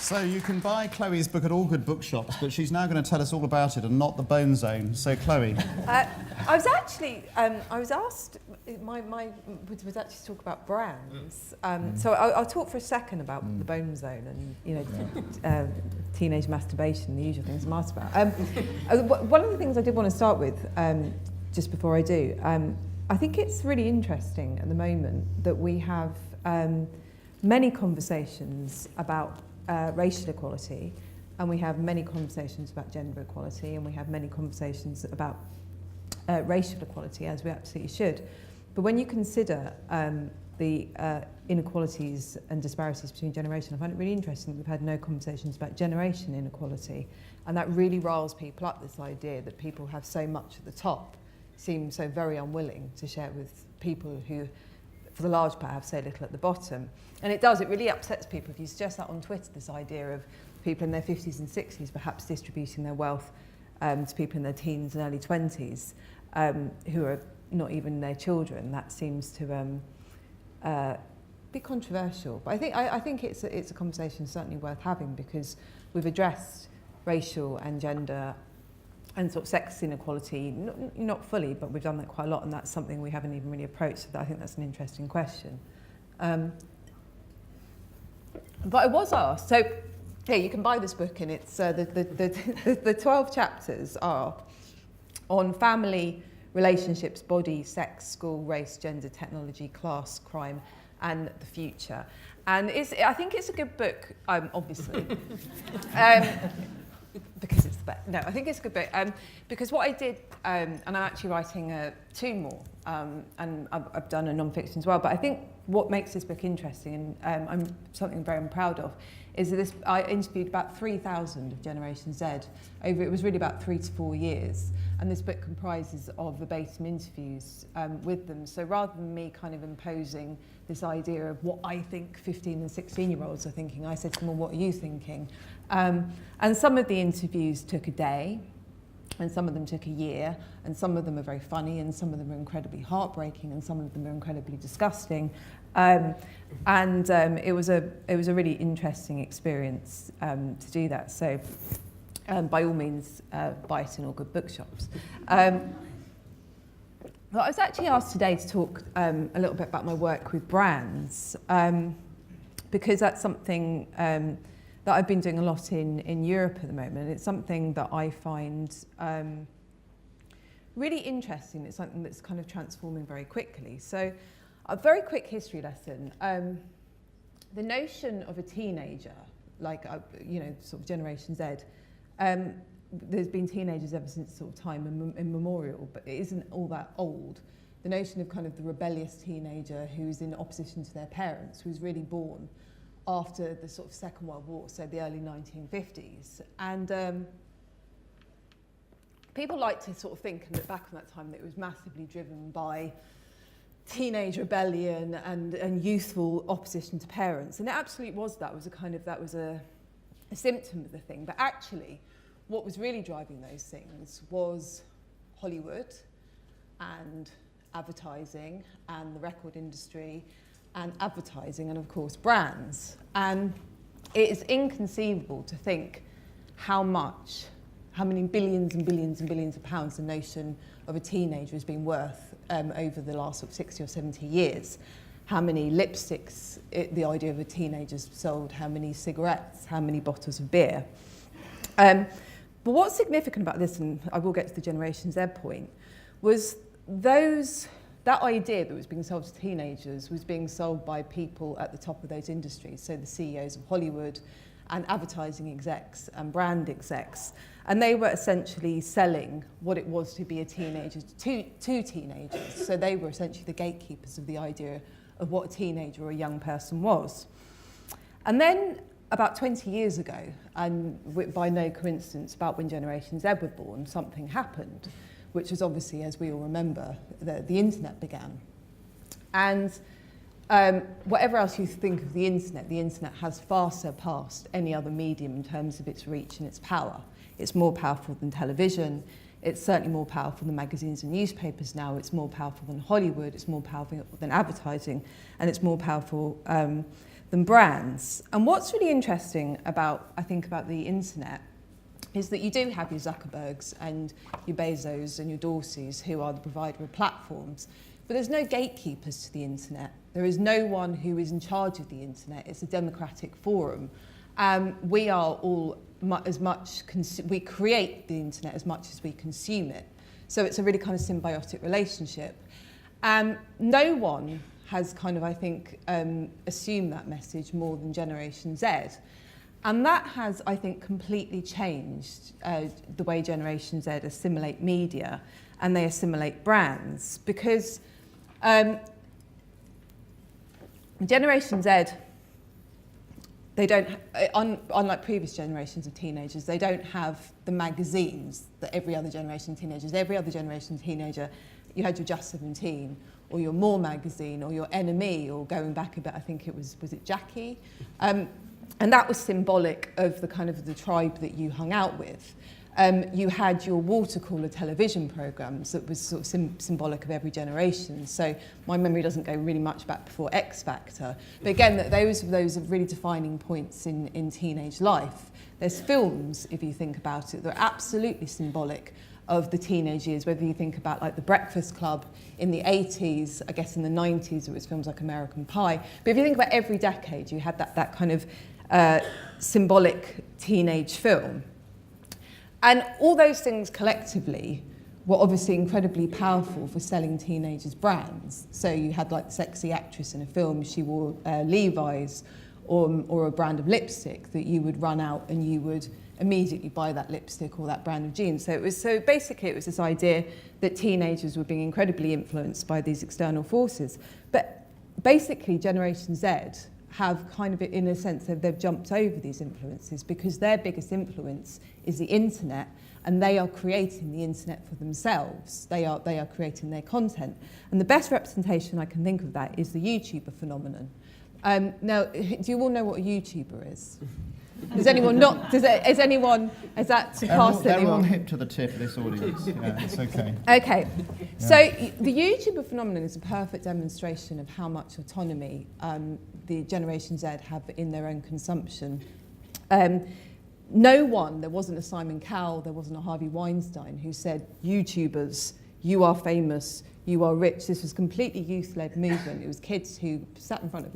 So you can buy Chloe's book at all good bookshops, but she's now going to tell us all about it and not the Bone Zone. So Chloe. I was actually, I was asked, was actually to talk about brands. So I'll talk for a second about the Bone Zone and, you know, teenage masturbation, the usual things I'm asked about. One of the things I did want to start with, just before I do, I think it's really interesting at the moment that we have many conversations about racial equality, and we have many conversations about gender equality, and we have many conversations about racial equality, as we absolutely should. But when you consider the inequalities and disparities between generations, I find it really interesting that we've had no conversations about generation inequality, and that really riles people up, this idea that people have so much at the top seem so very unwilling to share it with people who, for the large part, have so little at the bottom. And it really upsets people if you suggest that on Twitter, this idea of people in their 50s and 60s perhaps distributing their wealth to people in their teens and early 20s who are not even their children. That seems to be controversial. But I think it's a conversation certainly worth having, because we've addressed racial and gender and sort of sex inequality, not fully, but we've done that quite a lot, and that's something we haven't even really approached, so I think that's an interesting question. But I was asked, so yeah, you can buy this book, and it's the 12 chapters are on family, relationships, body, sex, school, race, gender, technology, class, crime, and the future. And I think it's a good book, obviously. Because it's the best. No, I think it's a good book. Because what I did, and I'm actually writing 2 more, and I've done a non-fiction as well, but I think what makes this book interesting, and I'm very proud of, is that I interviewed about 3,000 of Generation Z it was really about 3 to 4 years, and this book comprises of verbatim interviews with them. So rather than me kind of imposing this idea of what I think 15 and 16-year-olds are thinking, I said to them, well, what are you thinking? And some of the interviews took a day, and some of them took a year, and some of them are very funny, and some of them are incredibly heartbreaking, and some of them are incredibly disgusting. It was a really interesting experience to do that. So by all means, buy it in all good bookshops. But I was actually asked today to talk a little bit about my work with brands, because that's something that I've been doing a lot in Europe at the moment. It's something that I find really interesting. It's something that's kind of transforming very quickly. So a very quick history lesson. The notion of a teenager, like, sort of Generation Z, there's been teenagers ever since sort of time immemorial, but it isn't all that old. The notion of kind of the rebellious teenager who's in opposition to their parents, who's really born after the sort of Second World War, so the early 1950s. And people like to sort of think and look back on that time that it was massively driven by teenage rebellion and youthful opposition to parents. And it absolutely was that. That was a symptom of the thing. But actually, what was really driving those things was Hollywood and advertising and the record industry and advertising and, of course, brands. And it is inconceivable to think how many billions and billions and billions of pounds the notion of a teenager has been worth over the last sort of 60 or 70 years. How many lipsticks the idea of a teenager's sold, how many cigarettes, how many bottles of beer. But what's significant about this, and I will get to the Generation Z point, was that idea that was being sold to teenagers was being sold by people at the top of those industries, so the CEOs of Hollywood and advertising execs and brand execs. And they were essentially selling what it was to be a teenager to teenagers. So they were essentially the gatekeepers of the idea of what a teenager or a young person was. And then about 20 years ago, and by no coincidence, about when Generation Z were born, something happened, which was obviously, as we all remember, the internet began. And whatever else you think of the internet has far surpassed any other medium in terms of its reach and its power. It's more powerful than television. It's certainly more powerful than magazines and newspapers now. It's more powerful than Hollywood. It's more powerful than advertising. And it's more powerful than brands. And what's really interesting about, I think, about the internet is that you do have your Zuckerbergs and your Bezos and your Dorseys who are the provider of platforms, but there's no gatekeepers to the internet. There is no one who is in charge of the internet. It's a democratic forum. We are all we create the internet as much as we consume it. So it's a really kind of symbiotic relationship. No one has kind of, I think, assumed that message more than Generation Z. And that has, I think, completely changed the way Generation Z assimilate media and they assimilate brands. Because Generation Z, they don't, unlike previous generations of teenagers, they don't have the magazines that every other generation of teenagers. Every other generation of teenager, you had your Just 17, or your More magazine, or your Enemy, or going back a bit, I think it was it Jackie? And that was symbolic of the kind of the tribe that you hung out with. You had your water cooler television programmes that was sort of symbolic of every generation. So my memory doesn't go really much back before X Factor. But again, those are really defining points in teenage life. There's films, if you think about it, that are absolutely symbolic of the teenage years, whether you think about like The Breakfast Club in the 80s, I guess in the 90s, it was films like American Pie. But if you think about every decade, you had that kind of symbolic teenage film. And all those things collectively were obviously incredibly powerful for selling teenagers' brands. So you had like the sexy actress in a film, she wore Levi's or a brand of lipstick that you would run out and you would immediately buy that lipstick or that brand of jeans. So basically it was this idea that teenagers were being incredibly influenced by these external forces. But basically Generation Z have kind of, in a sense, they've jumped over these influences because their biggest influence is the internet, and they are creating the internet for themselves. They are creating their content. And the best representation I can think of that is the YouTuber phenomenon. Now, do you all know what a YouTuber is? Does anyone not? Has that surpassed They're anyone? all hip to the tip, this audience. Yeah, it's okay. Okay, so the YouTuber phenomenon is a perfect demonstration of how much autonomy the Generation Z have in their own consumption. There wasn't a Simon Cowell, there wasn't a Harvey Weinstein who said, YouTubers, you are famous, you are rich. This was completely youth-led movement. It was kids who sat in front of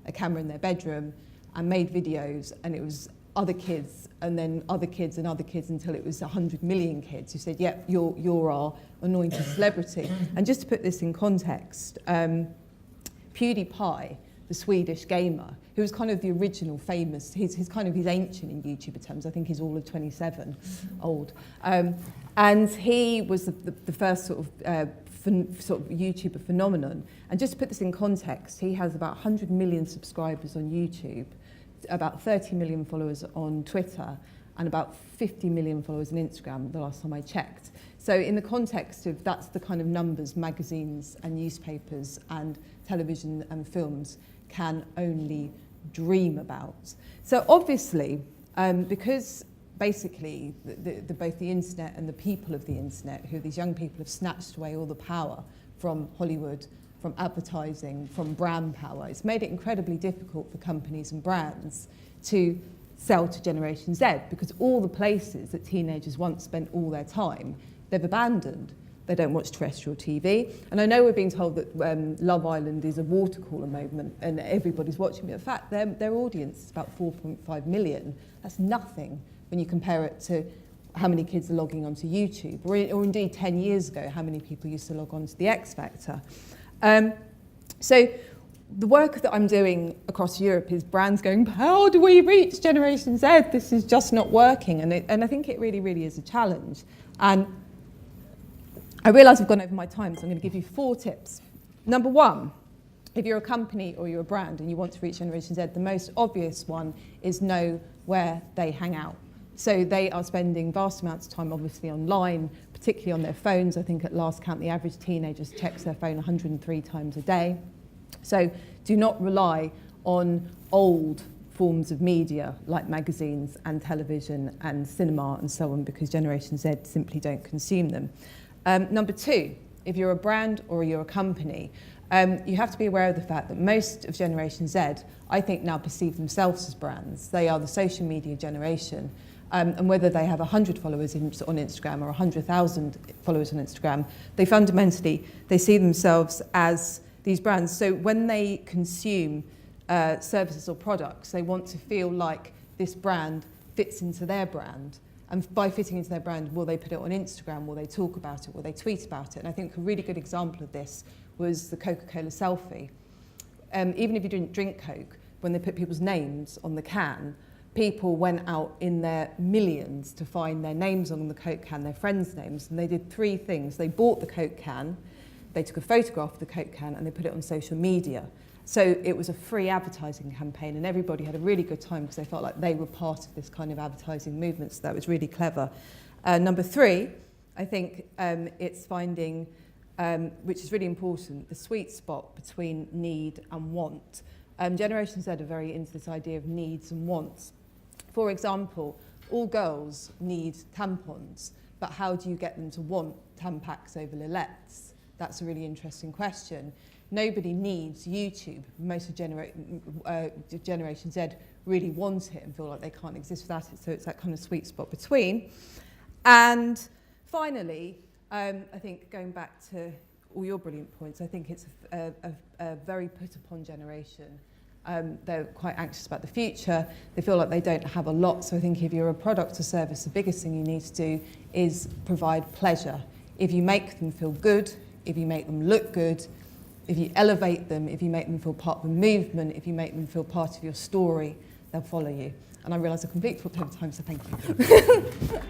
a camera in their bedroom and made videos, and it was other kids, and then other kids and other kids, until it was 100 million kids who said, yep, you're our anointed celebrity. And just to put this in context, PewDiePie, the Swedish gamer, who was kind of the original famous, he's ancient in YouTuber terms, I think he's all of 27, old. And he was the first sort of YouTuber phenomenon. And just to put this in context, he has about 100 million subscribers on YouTube, about 30 million followers on Twitter, and about 50 million followers on Instagram, the last time I checked. So in the context of that's the kind of numbers magazines and newspapers and television and films can only dream about. So obviously, because basically both the internet and the people of the internet, who these young people have snatched away all the power from Hollywood, from advertising, from brand power, it's made it incredibly difficult for companies and brands to sell to Generation Z, because all the places that teenagers once spent all their time, they've abandoned. They don't watch terrestrial TV. And I know we're being told that Love Island is a water cooler moment and everybody's watching, but in fact, their audience is about 4.5 million. That's nothing when you compare it to how many kids are logging onto YouTube, or indeed 10 years ago, how many people used to log on to the X Factor. So the work that I'm doing across Europe is brands going, how do we reach Generation Z? This is just not working. And I think it really, really is a challenge. And I realise I've gone over my time, so I'm going to give you 4 tips. Number 1, if you're a company or you're a brand and you want to reach Generation Z, the most obvious one is know where they hang out. So they are spending vast amounts of time, obviously, online, particularly on their phones. I think at last count, the average teenager checks their phone 103 times a day. So do not rely on old forms of media like magazines and television and cinema and so on, because Generation Z simply don't consume them. Number 2, if you're a brand or you're a company, You have to be aware of the fact that most of Generation Z, I think, now perceive themselves as brands. They are the social media generation. And whether they have 100 followers on Instagram or 100,000 followers on Instagram, they fundamentally, they see themselves as these brands. So when they consume services or products, they want to feel like this brand fits into their brand. And by fitting into their brand, will they put it on Instagram? Will they talk about it? Will they tweet about it? And I think a really good example of this was the Coca-Cola selfie. Even if you didn't drink Coke, when they put people's names on the can, people went out in their millions to find their names on the Coke can, their friends' names, and they did 3 things. They bought the Coke can, they took a photograph of the Coke can, and they put it on social media. So it was a free advertising campaign, and everybody had a really good time because they felt like they were part of this kind of advertising movement, so that was really clever. Number 3, I think it's finding, which is really important, the sweet spot between need and want. Generation Z are very into this idea of needs and wants. For example, all girls need tampons, but how do you get them to want Tampax over Lilettes? That's a really interesting question. Nobody needs YouTube. Most of Generation Z really want it and feel like they can't exist without it, so it's that kind of sweet spot between. And finally, I think going back to all your brilliant points, I think it's a very put-upon generation. They're quite anxious about the future. They feel like they don't have a lot, so I think if you're a product or service, the biggest thing you need to do is provide pleasure. If you make them feel good, if you make them look good, if you elevate them, if you make them feel part of the movement, if you make them feel part of your story, they'll follow you. And I realise I completely talked over time, so thank you.